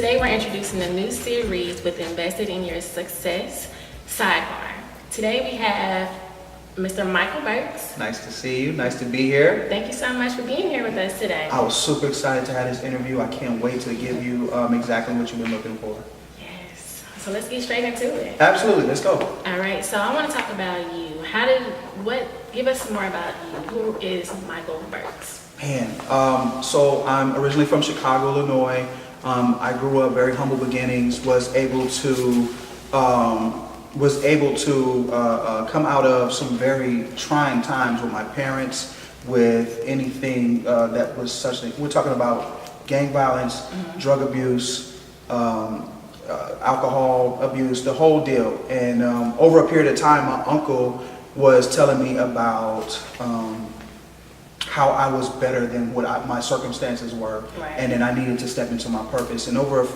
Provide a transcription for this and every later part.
Today we're introducing a new series with Invested in Your Success Sidebar. Today we have Mr. Michael BURKS. Nice to see you. Nice to be here. Thank you so much for being here with us today. I was super excited to have this interview. I can't wait to give you exactly what you've been looking for. Yes. So let's get straight into it. Absolutely. Let's go. All right. So I want to talk about you. Give us more about you. Who is Michael BURKS? Man, so I'm originally from Chicago, Illinois. I grew up very humble beginnings. Was able to come out of some very trying times with my parents, with anything that was such a, we're talking about gang violence, drug abuse, alcohol abuse, the whole deal. And over a period of time, my uncle was telling me about how I was better than what my circumstances were, right. And then I needed to step into my purpose. And over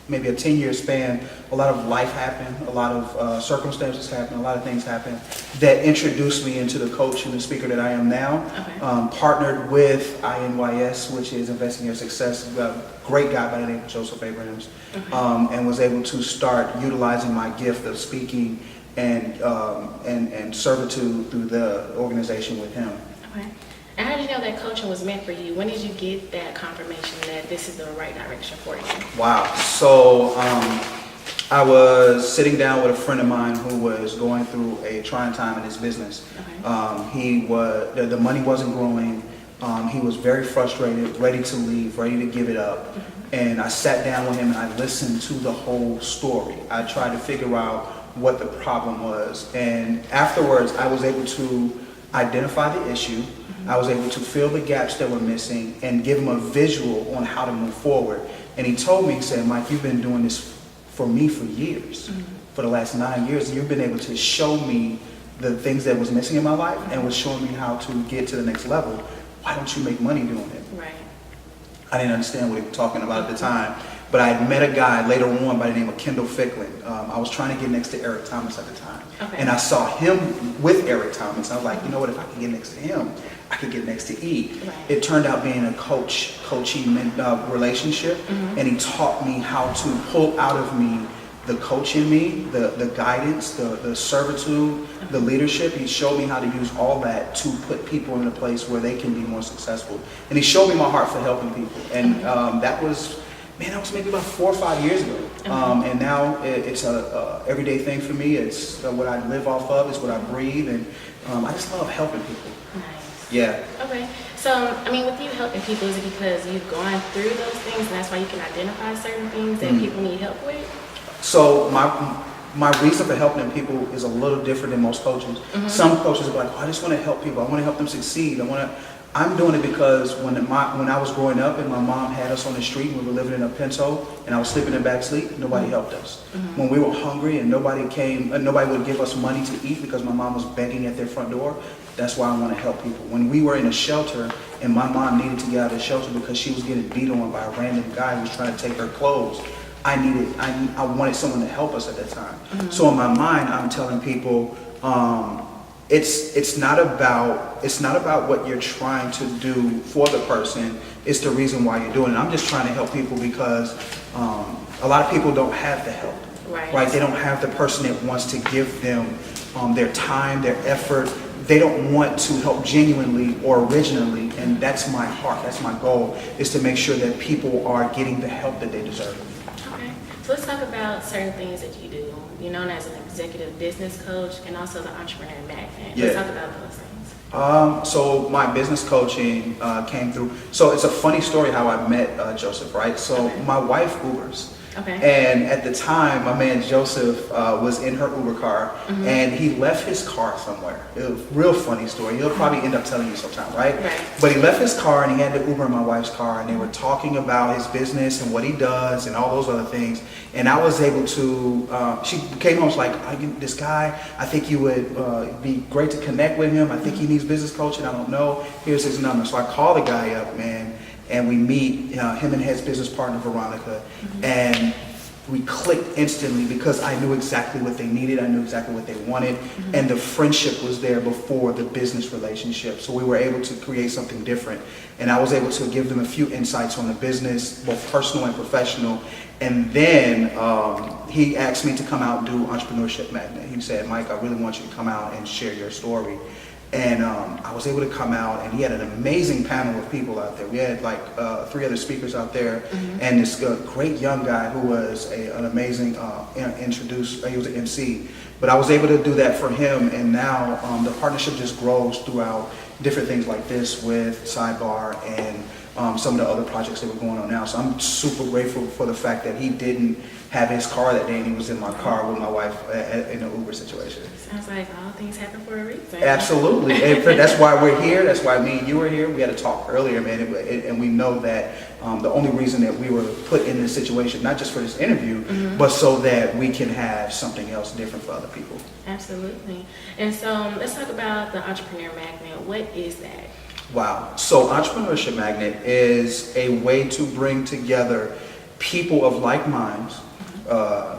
maybe a 10-year span, a lot of life happened, a lot of circumstances happened, a lot of things happened that introduced me into the coach and the speaker that I am now. Okay. Partnered with INYS, which is Investing in Your Success, a great guy by the name of Abrams, Okay. And was able to start utilizing my gift of speaking and servitude through the organization with him. Okay. And how did you know that coaching was meant for you? When did you get that confirmation that this is the right direction for you? Wow. So I was sitting down with a friend of mine who was going through a trying time in his business. Okay. The money wasn't growing. He was very frustrated, ready to leave, ready to give it up. And I sat down with him and I listened to the whole story. I tried to figure out what the problem was. And afterwards, I was able to identify the issue. I was able to fill the gaps that were missing and give him a visual on how to move forward. And he told me, he said, Mike, you've been doing this for me for years, for the last 9 years. You've been able to show me the things that was missing in my life and was showing me how to get to the next level. Why don't you make money doing it? Right. I didn't understand what he was talking about at the time, but I had met a guy later on by the name of Kendall Ficklin. I was trying to get next to Eric Thomas at the time. Okay. And I saw him with Eric Thomas. I was like, you know what, if I can get next to him, I could get next to E. Right. It turned out being a coachee relationship, and he taught me how to pull out of me the coach in me, the guidance, the servitude, the leadership. He showed me how to use all that to put people in a place where they can be more successful. And he showed me my heart for helping people. And that was maybe about 4 or 5 years ago. And now it's a everyday thing for me. It's what I live off of. It's what I breathe. And I just love helping people. Nice. Yeah. Okay. So, I mean, with you helping people, is it because you've gone through those things and that's why you can identify certain things that people need help with? So my reason for helping people is a little different than most coaches. Some coaches are like, oh, I just want to help people. I want to help them succeed. I'm doing it because when I was growing up and my mom had us on the street, we were living in a Pinto and I was sleeping in back seat, nobody helped us. When we were hungry and nobody would give us money to eat because my mom was begging at their front door, that's why I want to help people. When we were in a shelter and my mom needed to get out of the shelter because she was getting beat on by a random guy who was trying to take her clothes, I wanted someone to help us at that time. So in my mind, I'm telling people, it's not about what you're trying to do for the person. It's the reason why you're doing it. I'm just trying to help people because a lot of people don't have the help. Right? They don't have the person that wants to give them their time, their effort. They don't want to help genuinely or originally, and that's my heart. That's my goal, is to make sure that people are getting the help that they deserve. Okay. So let's talk about certain things that you do. You're known as an executive business coach and also the entrepreneur magnet. Yeah. Let's talk about those things. So my business coaching came through. So it's a funny story how I met Joseph, right? So my wife Ubers. Okay. And at the time, my man Joseph was in her Uber car, and he left his car somewhere. It was a real funny story. He'll probably end up telling you sometime, right? But he left his car and he had to Uber in my wife's car, and they were talking about his business and what he does and all those other things. And I was able to, she came home and was like, this guy, I think you would be great to connect with him. I think he needs business coaching. I don't know. Here's his number. So I called the guy up, man. And we meet him and his business partner, Veronica. And we clicked instantly because I knew exactly what they needed. I knew exactly what they wanted. And the friendship was there before the business relationship. So we were able to create something different. And I was able to give them a few insights on the business, both personal and professional. And then he asked me to come out and do Entrepreneurship Magnet. He said, Mike, I really want you to come out and share your story. And I was able to come out, and he had an amazing panel of people out there. We had like 3 other speakers out there, and this great young guy who was an amazing he was an MC. But I was able to do that for him, and now the partnership just grows throughout different things like this with Sidebar and some of the other projects that were going on now. So I'm super grateful for the fact that he didn't have his car that day and he was in my car with my wife in an Uber situation. Sounds like all things happen for a reason. Absolutely. And that's why we're here. That's why me and you are here. We had a talk earlier, man, and we know that the only reason that we were put in this situation, not just for this interview, but so that we can have something else different for other people. Absolutely. And so let's talk about the Entrepreneur Magnet. What is that? Wow. So Entrepreneurship Magnet is a way to bring together people of like minds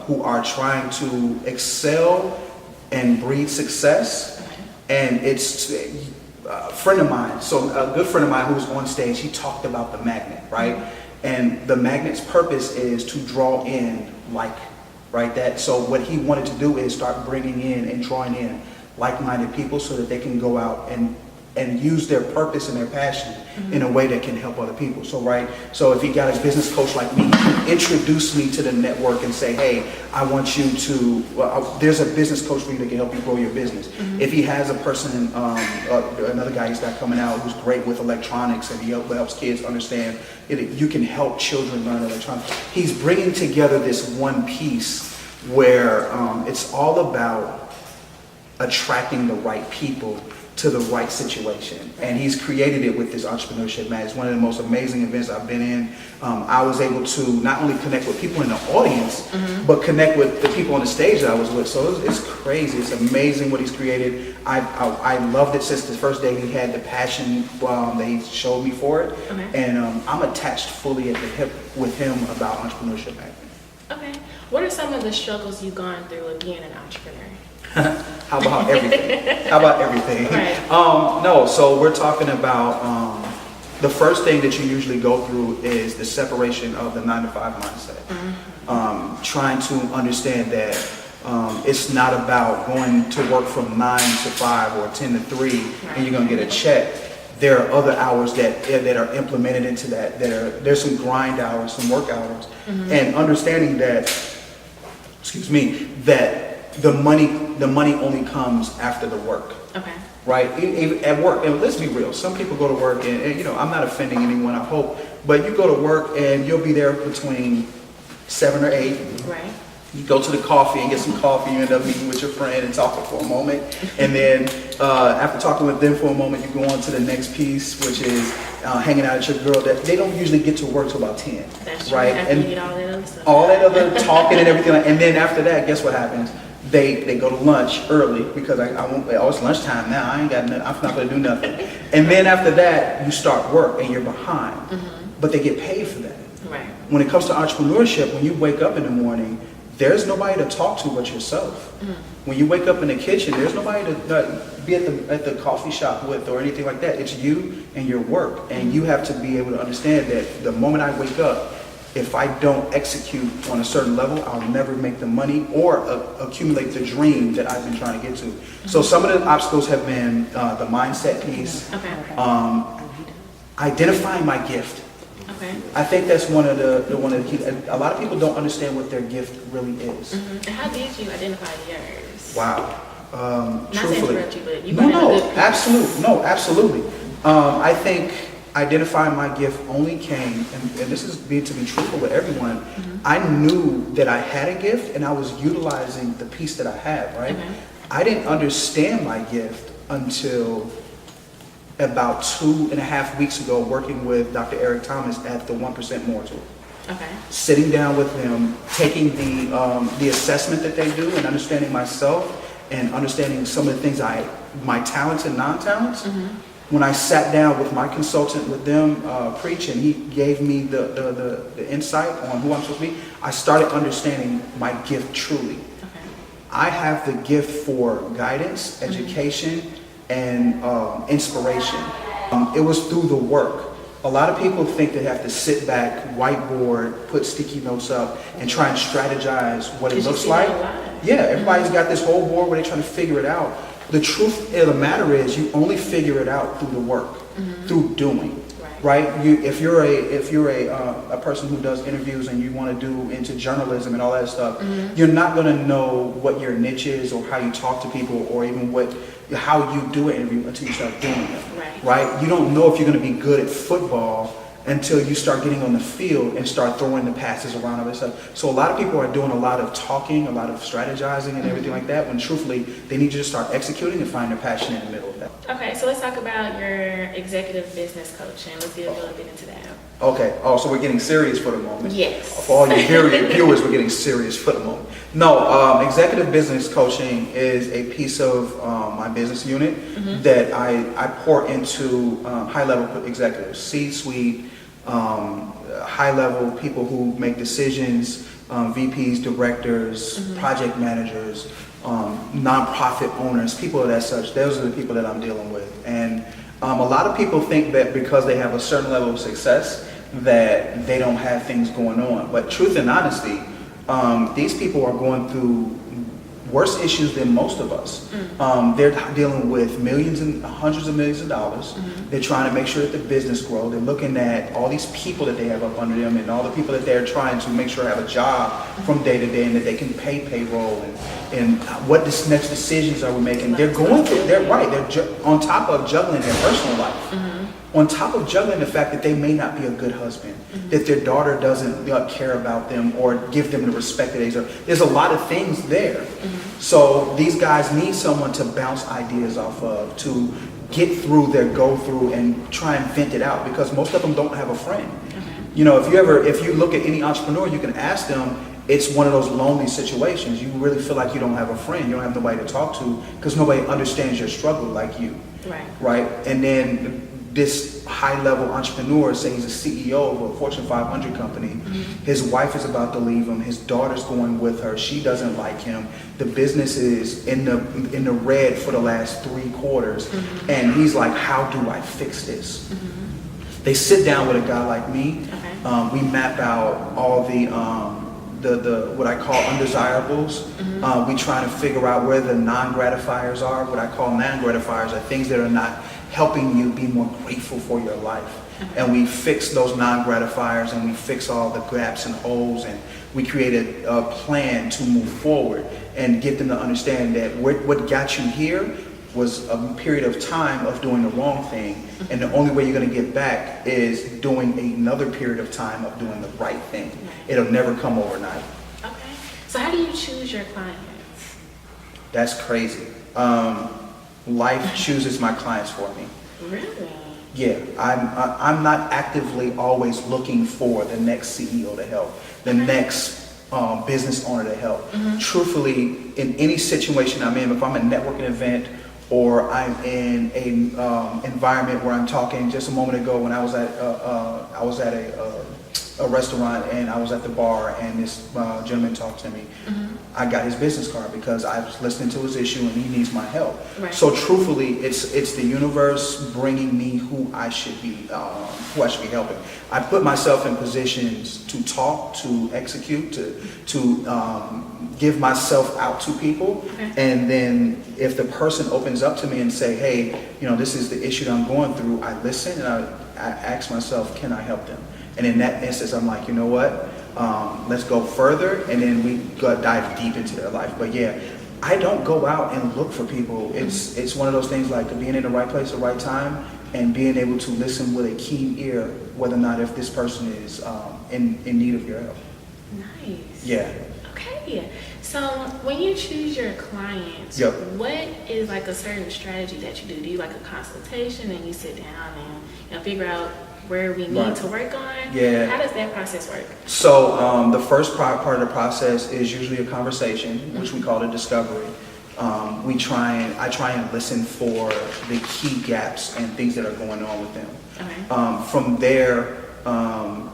who are trying to excel and breed success. And it's a friend of mine, so a good friend of mine who was on stage, he talked about the magnet, right? And the magnet's purpose is to draw in right? So what he wanted to do is start bringing in and drawing in like-minded people so that they can go out and use their purpose and their passion in a way that can help other people. So if he got a business coach like me, he can introduce me to the network and say, hey, I want you to, there's a business coach for you that can help you grow your business. If he has a person, another guy he's got coming out who's great with electronics and he helps kids understand, you can help children learn electronics. He's bringing together this one piece where it's all about attracting the right people to the right situation. And he's created it with this Entrepreneurship Magnet. It's one of the most amazing events I've been in. I was able to not only connect with people in the audience, but connect with the people on the stage that I was with. So it's crazy. It's amazing what he's created. I loved it since the first day he had the passion that he showed me for it. And I'm attached fully at the hip with him about Entrepreneurship Magnet. Okay. What are some of the struggles you've gone through of being an entrepreneur? How about everything? Right. No, so we're talking about the first thing that you usually go through is the separation of the 9-to-5 mindset. Trying to understand that it's not about going to work from 9 to 5 or 10 to 3 and you're going to get a check. There are other hours that are implemented into that. There's some grind hours, some work hours, and understanding that, that the money only comes after the work. Okay. Right? At work, and let's be real, some people go to work and you know, I'm not offending anyone, I hope, but you go to work and you'll be there between 7 or 8. Right. You go to the coffee and get some coffee, you end up meeting with your friend and talking for a moment, and then after talking with them for a moment, you go on to the next piece, which is hanging out with your girl. That they don't usually get to work till about 10. That's right. After and you get all that other stuff. All that other talking and everything, and then after that, guess what happens? They go to lunch early because it's lunchtime now. I ain't got nothing. I'm not going to do nothing. And then after that, you start work and you're behind, but they get paid for that. Right. When it comes to entrepreneurship, when you wake up in the morning, there's nobody to talk to but yourself. When you wake up in the kitchen, there's nobody to be at the coffee shop with or anything like that. It's you and your work, and you have to be able to understand that the moment I wake up, if I don't execute on a certain level, I'll never make the money or accumulate the dream that I've been trying to get to. So some of the obstacles have been the mindset piece, identifying my gift. Okay. I think that's one of the key. A lot of people don't understand what their gift really is. And how did you identify yours? Wow. Not truthfully, to interrupt you, but you absolutely. I think identifying my gift only came, and this is to be truthful with everyone. I knew that I had a gift, and I was utilizing the piece that I have. Right. I didn't understand my gift until about 2.5 weeks ago, working with Dr. Eric Thomas at the 1% More Tool. Okay. Sitting down with them, taking the assessment that they do and understanding myself and understanding some of the things my talents and non-talents. when I sat down with my consultant with them preaching, he gave me the insight on who I'm supposed to be. I started understanding my gift truly. Okay. I have the gift for guidance, education, and inspiration. It was through the work. A lot of people think they have to sit back, whiteboard, put sticky notes up, and try and strategize what it looks like. Yeah, everybody's got this whole board where they're trying to figure it out. The truth of the matter is, you only figure it out through the work, through doing. Right? If you're a person who does interviews and you want to do into journalism and all that stuff, you're not going to know what your niche is or how you talk to people or even how you do an interview until you start doing it. Right? You don't know if you're going to be good at football until you start getting on the field and start throwing the passes around all this stuff. So a lot of people are doing a lot of talking, a lot of strategizing and everything like that, when truthfully they need you to start executing and find their passion in the middle of that. Okay, so let's talk about your executive business coaching. Let's get a little bit into that. Okay. Oh, so we're getting serious for the moment. Yes. For all your viewers, we're getting serious for the moment. No, executive business coaching is a piece of my business unit that I pour into high-level executives, C-suite, high-level people who make decisions, VPs, directors, project managers, nonprofit owners, people of that such. Those are the people that I'm dealing with. And a lot of people think that because they have a certain level of success that they don't have things going on. But truth and honesty, these people are going through worse issues than most of us. They're dealing with millions and hundreds of millions of dollars. They're trying to make sure that the business grows. They're looking at all these people that they have up under them and all the people that they're trying to make sure have a job from day to day and that they can pay payroll and what this next decisions are we making. They're going through, they're on top of juggling their personal life. On top of juggling the fact that they may not be a good husband, that their daughter doesn't care about them or give them the respect that they deserve. There's a lot of things there. So these guys need someone to bounce ideas off of, to get through their go-through and try and vent it out, because most of them don't have a friend. You know, if you look at any entrepreneur, you can ask them, it's one of those lonely situations. You really feel like you don't have a friend. You don't have nobody to talk to because nobody understands your struggle like you. Right? And then this high-level entrepreneur, say he's a CEO of a Fortune 500 company, his wife is about to leave him, his daughter's going with her, she doesn't like him, the business is in the red for the last 3 quarters, and he's like, how do I fix this? They sit down with a guy like me, we map out all the what I call undesirables. We try to figure out where the non-gratifiers are. What I call non-gratifiers are things that are not helping you be more grateful for your life. And we fix those non-gratifiers and we fix all the gaps and holes, and we create a plan to move forward and get them to understand that what got you here was a period of time of doing the wrong thing, and the only way you're going to get back is doing another period of time of doing the right thing. It'll never come overnight. Okay. So how do you choose your clients? That's crazy. Life chooses my clients for me. Really? Yeah, I'm not actively always looking for the next CEO to help, the next business owner to help. Truthfully, in any situation I'm in, if I'm at a networking event or I'm in a environment where I'm talking, just a moment ago when I was at a restaurant and I was at the bar and this gentleman talked to me. I got his business card because I was listening to his issue and he needs my help. So truthfully, it's the universe bringing me who I should be helping. I put myself in positions to talk, to execute, to give myself out to people, and then if the person opens up to me and say, hey, this is the issue that I'm going through, I listen and I ask myself, can I help them? And in that instance, I'm like, you know what? Let's go further, and then we dive deep into their life. But yeah, I don't go out and look for people. It's one of those things like being in the right place at the right time and being able to listen with a keen ear, whether or not if this person is in need of your help. Nice. Yeah. Okay. So when you choose your clients, what is like a certain strategy that you do? Do you like a consultation and you sit down and figure out where we need to work on? Yeah. How does that process work? So the first part of the process is usually a conversation, which we call a discovery. I try and listen for the key gaps and things that are going on with them. Okay. From there,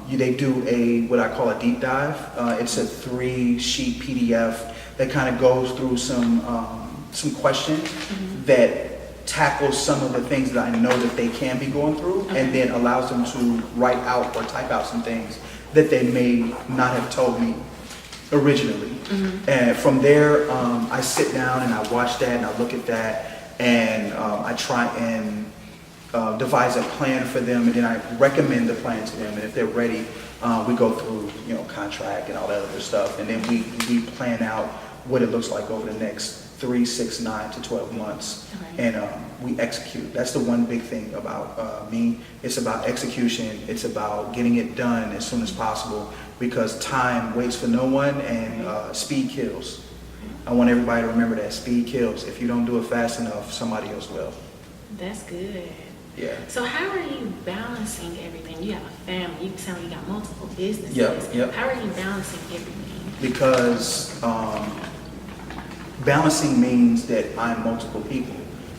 they do what I call a deep dive. It's a 3-sheet PDF that kind of goes through some questions that tackles some of the things that I know that they can be going through, and then allows them to write out or type out some things that they may not have told me originally. And from there, I sit down and I watch that and I look at that, and I try and devise a plan for them, and then I recommend the plan to them. And if they're ready, we go through, contract and all that other stuff, and then we plan out what it looks like over the next 3, 6, 9 to 12 months, and we execute. That's the one big thing about me. It's about execution. It's about getting it done as soon as possible, because time waits for no one, and speed kills. I want everybody to remember that speed kills. If you don't do it fast enough, somebody else will. That's good. Yeah. So how are you balancing everything? You have a family. You sound like you got multiple businesses. Yep. How are you balancing everything? Because balancing means that I'm multiple people,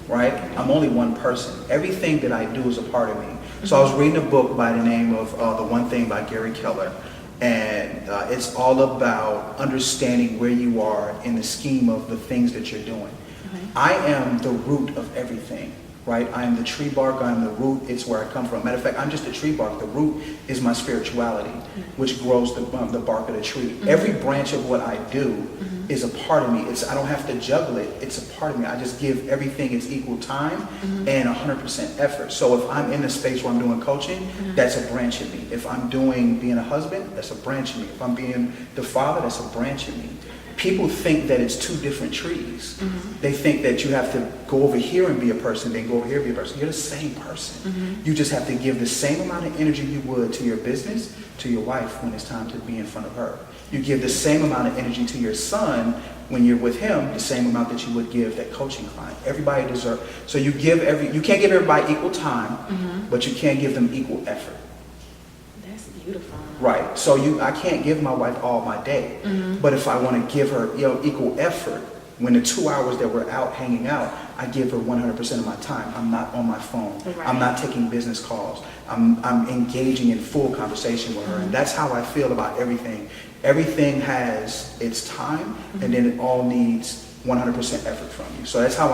right? I'm only one person. Everything that I do is a part of me. So I was reading a book by the name of The One Thing by Gary Keller, and it's all about understanding where you are in the scheme of the things that you're doing. I am the root of everything. Right? I am the tree bark, I am the root, it's where I come from. Matter of fact, I'm just a tree bark. The root is my spirituality, which grows the bark of the tree. Every branch of what I do is a part of me. I don't have to juggle it, it's a part of me. I just give everything its equal time and 100% effort. So if I'm in the space where I'm doing coaching, that's a branch of me. If I'm being a husband, that's a branch of me. If I'm being the father, that's a branch of me. People think that it's 2 different trees. They think that you have to go over here and be a person, then go over here and be a person. You're the same person. You just have to give the same amount of energy you would to your business, to your wife when it's time to be in front of her. You give the same amount of energy to your son when you're with him, the same amount that you would give that coaching client. Everybody deserves. So you can't give everybody equal time, but you can give them equal effort. That's beautiful. Right. So I can't give my wife all my day, but if I want to give her equal effort, when the 2 hours that we're out hanging out, I give her 100% of my time. I'm not on my phone. Right. I'm not taking business calls. I'm engaging in full conversation with her, and that's how I feel about everything. Everything has its time, and then it all needs 100% effort from you. So that's how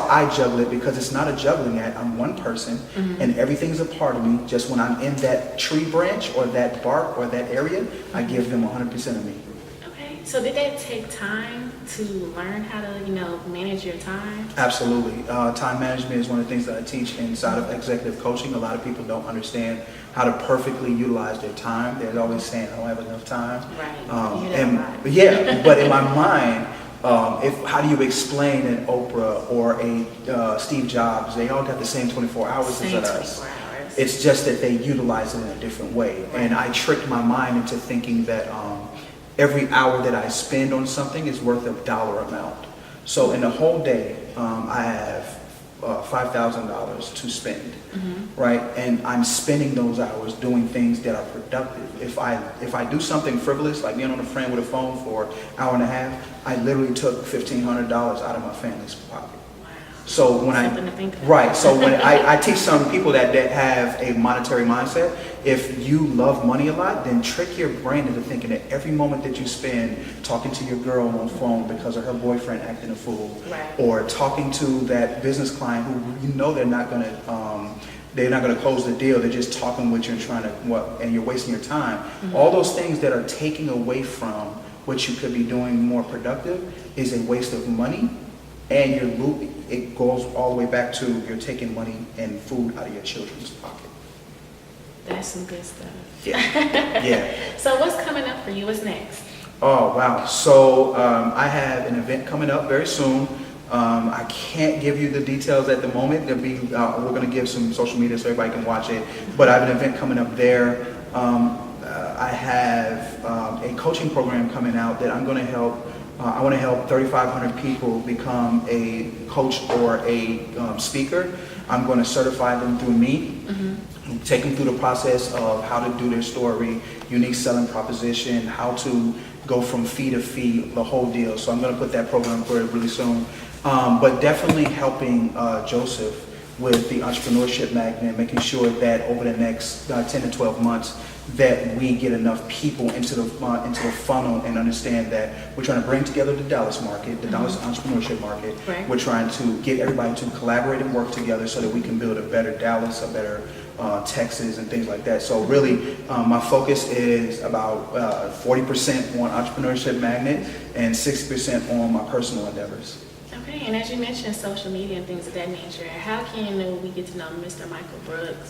I juggle it, because it's not a juggling act. I'm one person, and everything's a part of me. Just when I'm in that tree branch or that bark or that area, I give them 100% of me. Okay. So did that take time to learn how to, manage your time? Absolutely. Time management is one of the things that I teach inside of executive coaching. A lot of people don't understand how to perfectly utilize their time. They're always saying, I don't have enough time. Right. But in my mind, how do you explain an Oprah or a Steve Jobs? They all got the same 24 hours as us. It's just that they utilize it in a different way. Right. And I tricked my mind into thinking that every hour that I spend on something is worth a dollar amount. So in the whole day, I have $5,000 to spend, right? And I'm spending those hours doing things that are productive. If I do something frivolous, like being on a friend with a phone for an hour and a half, I literally took $1,500 out of my family's pocket. So when I teach some people that have a monetary mindset, if you love money a lot, then trick your brain into thinking that every moment that you spend talking to your girl on the phone because of her boyfriend acting a fool, or talking to that business client who they're not going to close the deal, they're just talking with you and and you're wasting your time. All those things that are taking away from what you could be doing more productive is a waste of money. And it goes all the way back to you're taking money and food out of your children's pocket. That's some good stuff. Yeah. So what's coming up for you? What's next? Oh, wow. So I have an event coming up very soon. I can't give you the details at the moment. We're going to give some social media so everybody can watch it. But I have an event coming up there. I have a coaching program coming out that I'm going to help. I want to help 3,500 people become a coach or a speaker. I'm going to certify them through me, take them through the process of how to do their story, unique selling proposition, how to go from fee to fee, the whole deal. So I'm going to put that program for it really soon. But definitely helping Joseph with the Entrepreneurship Magnet, making sure that over the next 10 to 12 months that we get enough people into the funnel and understand that we're trying to bring together the Dallas market, the Dallas entrepreneurship market. Right. We're trying to get everybody to collaborate and work together so that we can build a better Dallas, a better Texas, and things like that. So really, my focus is about 40% on Entrepreneurship Magnet and 60% on my personal endeavors. Okay, and as you mentioned, social media and things of that nature, how can we get to know Mr. Michael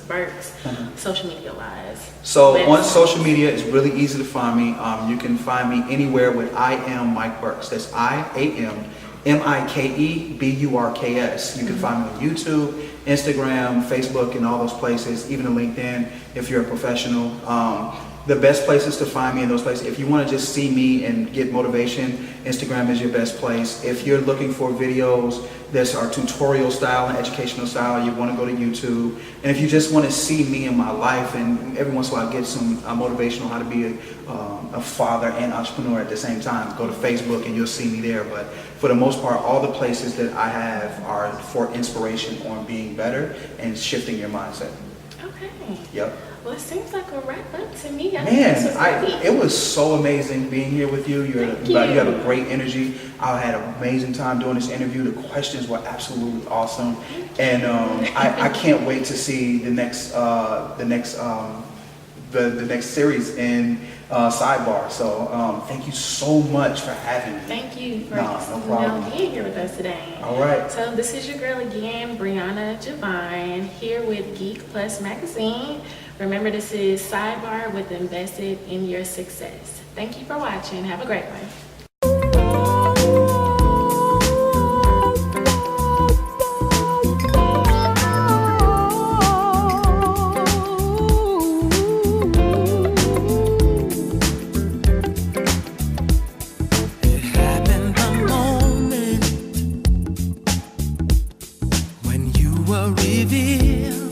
BURKS, social media wise? So on social media, it's really easy to find me. You can find me anywhere with I am Mike BURKS. That's IAMMIKEBURKS. You can find me on YouTube, Instagram, Facebook, and all those places, even on LinkedIn if you're a professional. The best places to find me in those places, if you want to just see me and get motivation, Instagram is your best place. If you're looking for videos that are tutorial style and educational style, you want to go to YouTube. And if you just want to see me in my life, and every once in a while get some motivation on how to be a father and entrepreneur at the same time, go to Facebook and you'll see me there. But for the most part, all the places that I have are for inspiration on being better and shifting your mindset. Okay. Yep. Well, it seems like a wrap up to me. Man, it was so amazing being here with you. You have a great energy. I had an amazing time doing this interview. The questions were absolutely awesome, and I can't wait to see the next series in Sidebar. So thank you so much for having me. Thank you for being here with us today. All right. So this is your girl again, Brianna Javine, here with Geek Plus Magazine. Remember, this is Sidebar with Invested in Your Success. Thank you for watching. Have a great one. Revealed